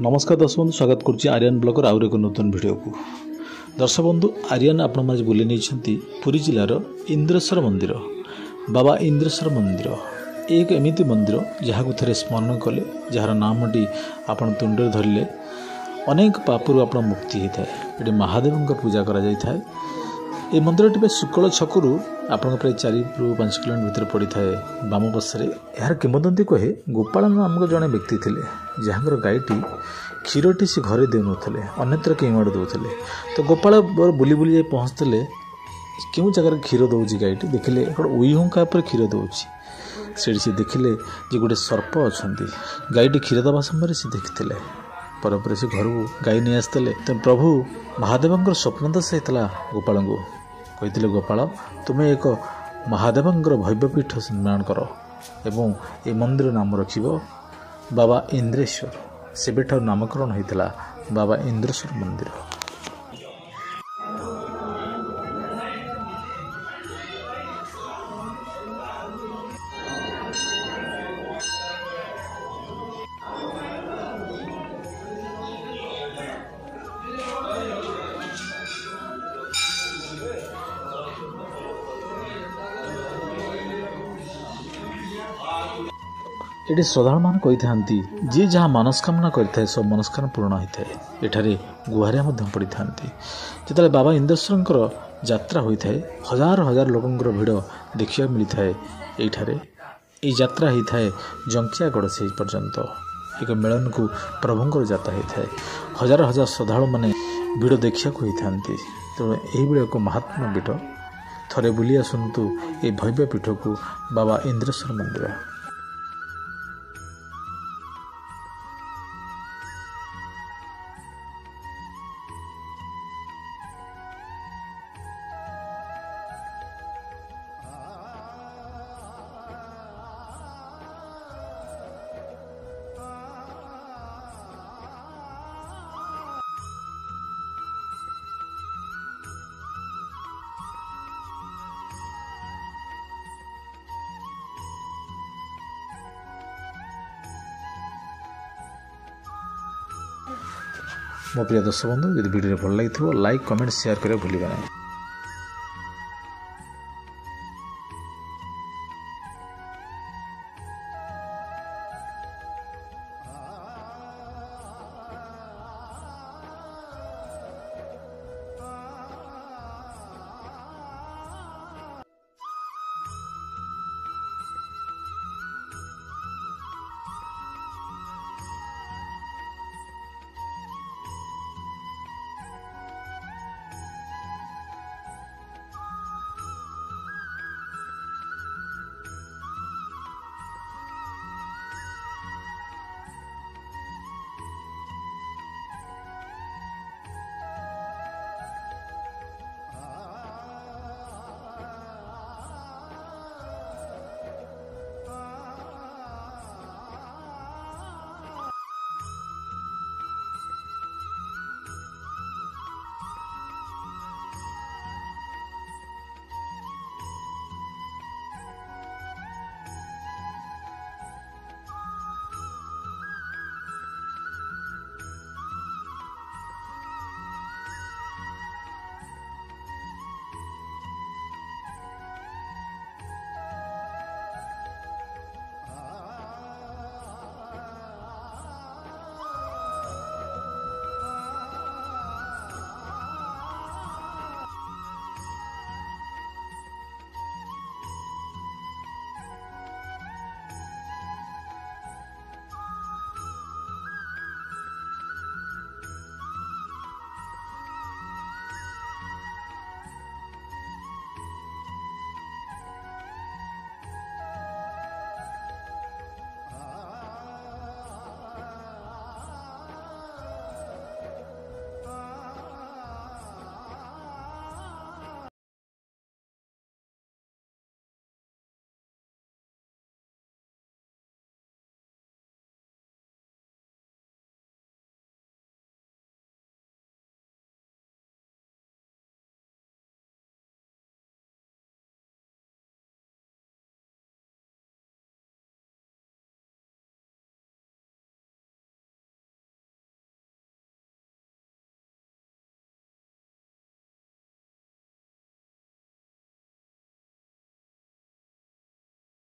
नमस्कार दर्शक बंधु स्वागत करुच्ची आर्यन ब्लॉगर आउर एक नूतन वीडियो को। दर्शक बंधु आर्यन आपण माझे बुले नहीं पुरी जिलार इंद्रेश्वर मंदिर बाबा इंद्रेश्वर मंदिर एक एमती मंदिर जहाँ को थे स्मरण कले जार नामटी आपण तुंडे धरले अनेक पापरू आप मुक्ति होता है। ये महादेव पूजा करा जाए। ये मंदिर टी शुक्ल छकु आपण प्राय 4-5 किलोमीटर भितर पड़ी था बाम पशे। यार किंवदंती कहे गोपाल नामक जड़े व्यक्ति थे जहाँकर गाईटी क्षीरटी से घरे देनु अन्यत्र कई आड़े दौले। तो गोपाल बुली बुली जाए पहुँचते क्यों जगह क्षीर दौर गाईटी देखिले उईहुंका पर क्षीर दौर से देखिले जे गोटे सर्प अच्छा गाईटी क्षीर दवा समय से देखी पर से घर को गाई नहीं आसते। तो प्रभु महादेव स्वप्न दशा होता गोपाल को कहते गोपाल तुम्हें एक महादेव भव्यपीठ निर्माण कर एवं ये मंदिर नाम रख बाबा इंद्रेश्वर से नामकरण होता बाबा इंद्रेश्वर मंदिर। ये श्रद्धा मान कही जी जहाँ मनस्कामना करता सब मनस्कामना पूर्ण होता है। एठारे गुहारिया पड़ी था जिते बाबा इंद्रेश्वर यात्रा होता है हजार हजार लोकंर भिड़ देखा मिलता है। ये यात्रा होता है जंकियागढ़ से पर्यंत एक मेलन को प्रभुंर यात्रा होता है। हजार हजार श्रद्धालु मैंने भिड़ देखा होता है। तेणु यही एक महात्मा पीठ थरे बुली आसतु ये भव्य पीठ को बाबा इंद्रेश्वर मंदिर। मो प्रिय दर्शक बंधु यदि वीडियो भल लगी लाइक कमेंट शेयर करें भूलिए नहीं।